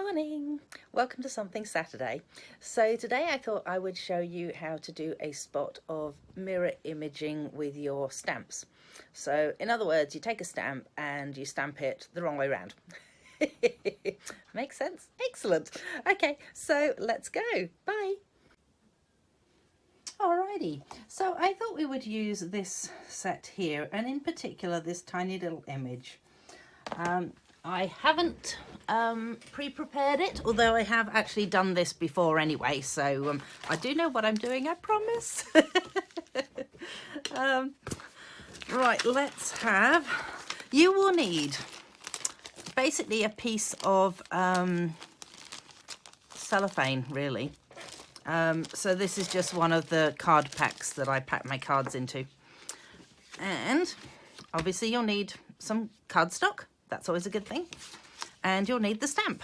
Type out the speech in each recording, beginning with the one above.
morning, welcome to Something Saturday. So today I thought I would show you how to do a spot of mirror imaging with your stamps. So in other words, you take a stamp and you stamp it the wrong way around. Makes sense? Excellent. Okay, so let's go. Bye. Alrighty, so I thought we would use this set here, and in particular this tiny little image. I haven't pre-prepared it, although I have actually done this before anyway, so I do know what I'm doing, I promise. Right, you will need basically a piece of cellophane, really. So this is just one of the card packs that I pack my cards into. And obviously you'll need some cardstock. That's always a good thing. And you'll need the stamp.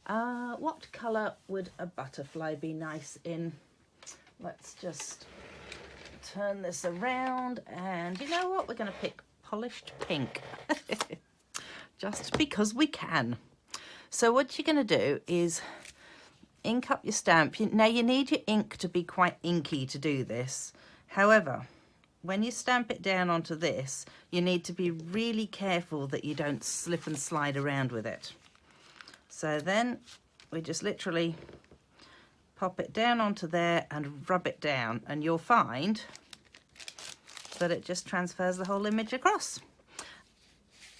What colour would a butterfly be nice in? Let's just turn this around, and you know what? We're going to pick polished pink. Just because we can. So what you're going to do is ink up your stamp. Now you need your ink to be quite inky to do this. However, when you stamp it down onto this, you need to be really careful that you don't slip and slide around with it. So then we just literally pop it down onto there and rub it down, and you'll find that it just transfers the whole image across.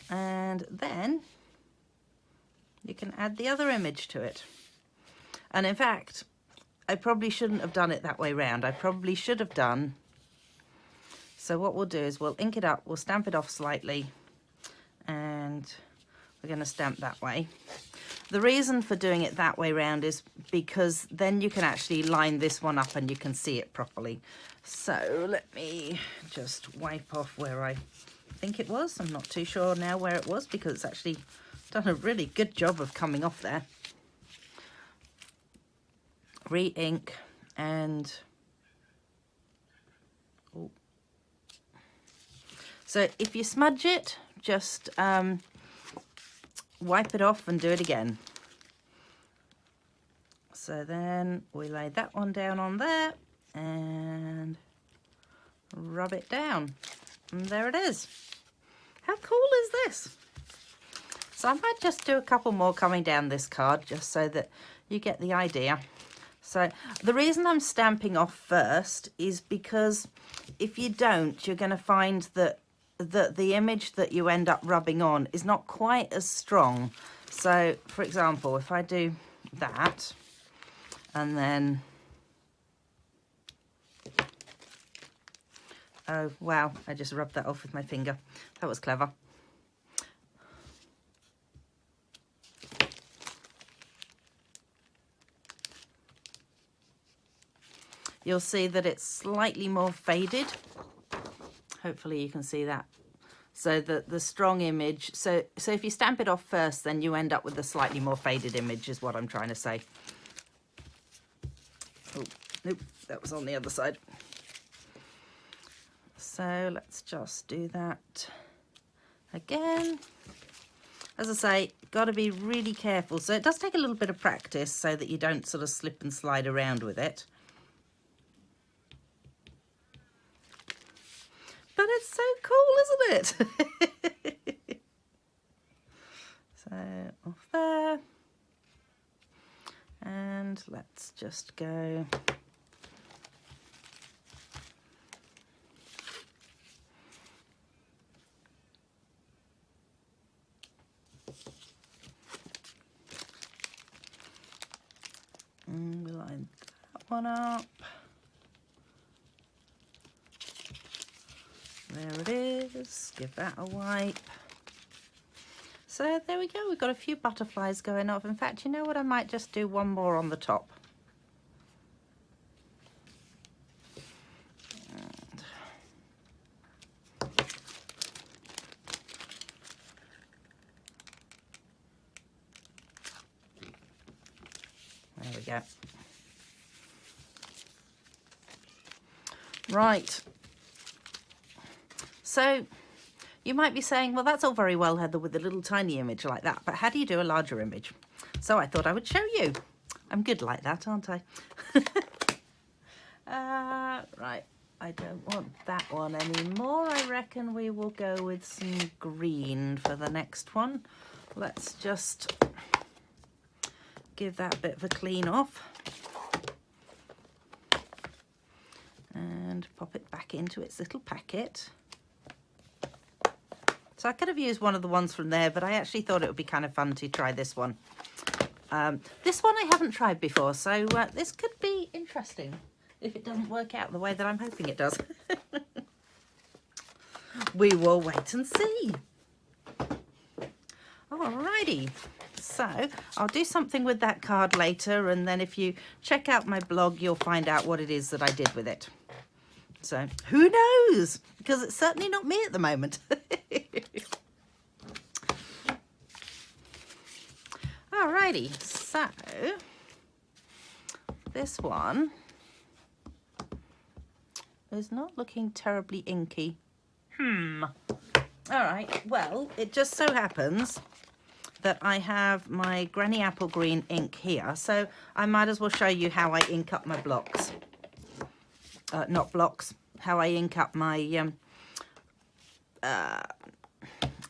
And then you can add the other image to it. And in fact, I probably shouldn't have done it that way round. I probably should have done. So what we'll do is we'll ink it up, we'll stamp it off slightly, and we're going to stamp that way. The reason for doing it that way round is because then you can actually line this one up and you can see it properly. So let me just wipe off where I think it was. I'm not too sure now where it was because it's actually done a really good job of coming off there. Re-ink and so if you smudge it, just wipe it off and do it again. So then we lay that one down on there and rub it down. And there it is. How cool is this? So I might just do a couple more coming down this card just so that you get the idea. So the reason I'm stamping off first is because if you don't, you're going to find that the image that you end up rubbing on is not quite as strong. So for example, if I do that and then, oh wow, I just rubbed that off with my finger. That was clever. You'll see that it's slightly more faded. Hopefully you can see that. So the strong image, so if you stamp it off first, then you end up with a slightly more faded image is what I'm trying to say. Oh, nope, that was on the other side. So let's just do that again. As I say, got to be really careful. So it does take a little bit of practice so that you don't sort of slip and slide around with it. But it's so cool, isn't it? So off there. And let's just go. And we'll line that one up. There it is, give that a wipe. So there we go, we've got a few butterflies going off. In fact, you know what, I might just do one more on the top. And there we go. Right. So You might be saying, well, that's all very well, Heather, with a little tiny image like that, but how do you do a larger image? So I thought I would show you. I'm good like that, aren't I? Right, I don't want that one anymore. I reckon we will go with some green for the next one. Let's just give that a bit of a clean off. And pop it back into its little packet. So I could have used one of the ones from there, but I actually thought it would be kind of fun to try this one. This one I haven't tried before, so this could be interesting if it doesn't work out the way that I'm hoping it does. We will wait and see. Alrighty, so I'll do something with that card later, and then if you check out my blog, you'll find out what it is that I did with it. So who knows? Because it's certainly not me at the moment. Alrighty, so this one is not looking terribly inky. Alright, well, it just so happens that I have my Granny Apple Green ink here, so I might as well show you how I ink up my blocks. Not blocks, how I ink up my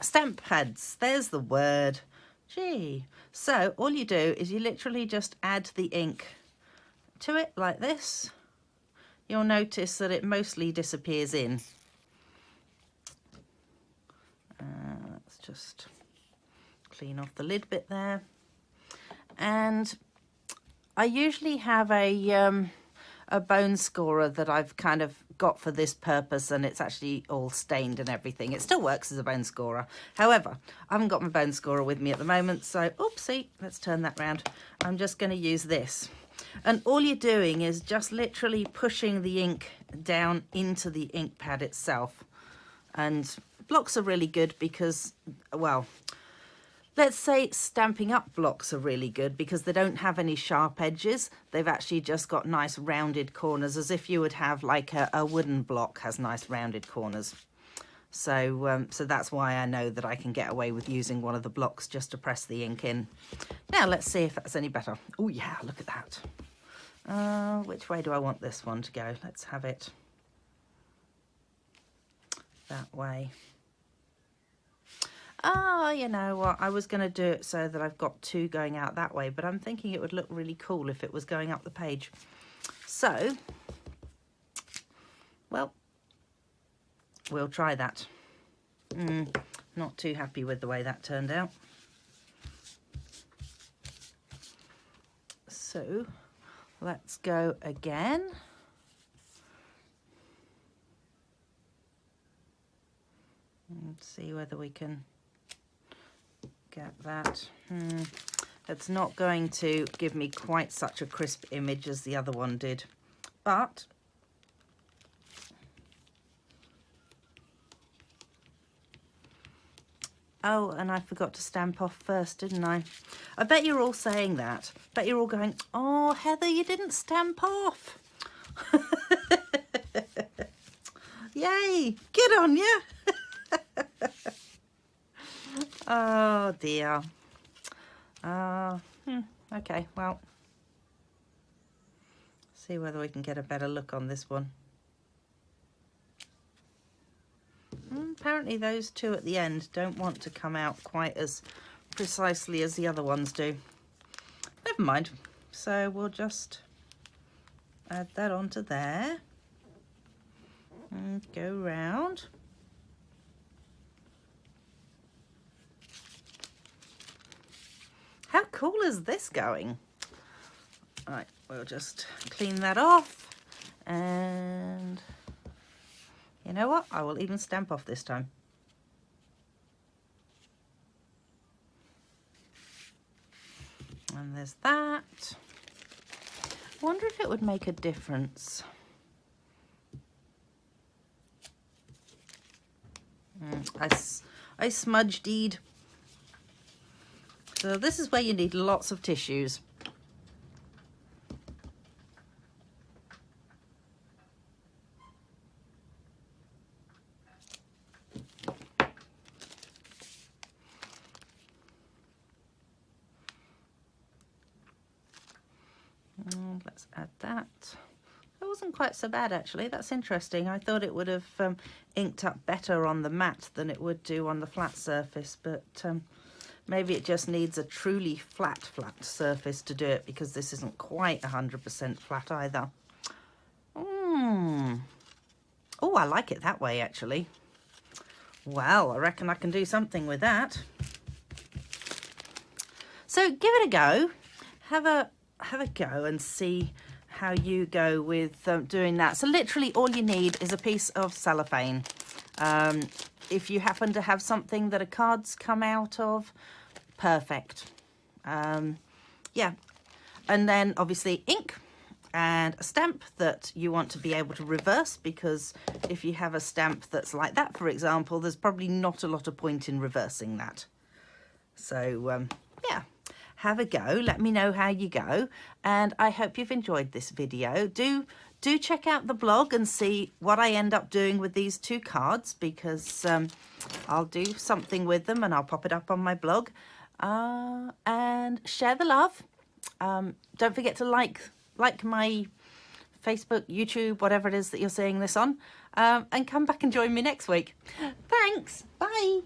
stamp pads. There's the word. Gee. So all you do is you literally just add the ink to it like this. You'll notice that it mostly disappears in. Let's just clean off the lid bit there. And I usually have a bone scorer that I've kind of got for this purpose, and it's actually all stained and everything. It still works as a bone scorer. However, I haven't got my bone scorer with me at the moment, so oopsie, let's turn that round. I'm just going to use this. And all you're doing is just literally pushing the ink down into the ink pad itself. And blocks are really good because, well, let's say Stampin' Up blocks are really good because they don't have any sharp edges. They've actually just got nice rounded corners, as if you would have like a wooden block has nice rounded corners. So so that's why I know that I can get away with using one of the blocks just to press the ink in. Now let's see if that's any better. Oh yeah, look at that. Which way do I want this one to go? Let's have it that way. Oh, you know what, I was going to do it so that I've got two going out that way, but I'm thinking it would look really cool if it was going up the page. So, well, we'll try that. Not too happy with the way that turned out. So, let's go again. And see whether we can get that. It's not going to give me quite such a crisp image as the other one did, but oh, and I forgot to stamp off first, didn't I? I bet you're all saying that. I bet you're all going, oh, Heather, you didn't stamp off. Yay, good on you. Oh dear. Okay, well, see whether we can get a better look on this one. Apparently those two at the end don't want to come out quite as precisely as the other ones do. Never mind. So we'll just add that onto there and go round. How cool is this going? Right, we'll just clean that off, and you know what? I will even stamp off this time. And there's that. I wonder if it would make a difference. I smudge deed. So this is where you need lots of tissues. wasn't quite so bad actually. That's interesting. I thought it would have inked up better on the matte than it would do on the flat surface, but maybe it just needs a truly flat surface to do it, because this isn't quite 100% flat either. Oh, I like it that way actually. Well, I reckon I can do something with that. So give it a go. Have a go and see how you go with doing that. So literally all you need is a piece of cellophane. If you happen to have something that a card's come out of, perfect. Yeah, and then obviously ink and a stamp that you want to be able to reverse, because if you have a stamp that's like that, for example, there's probably not a lot of point in reversing that. So yeah, have a go, let me know how you go, and I hope you've enjoyed this video. Do check out the blog and see what I end up doing with these two cards, because I'll do something with them and I'll pop it up on my blog. And share the love. Don't forget to like my Facebook, YouTube, whatever it is that you're seeing this on, and come back and join me next week. Thanks. Bye.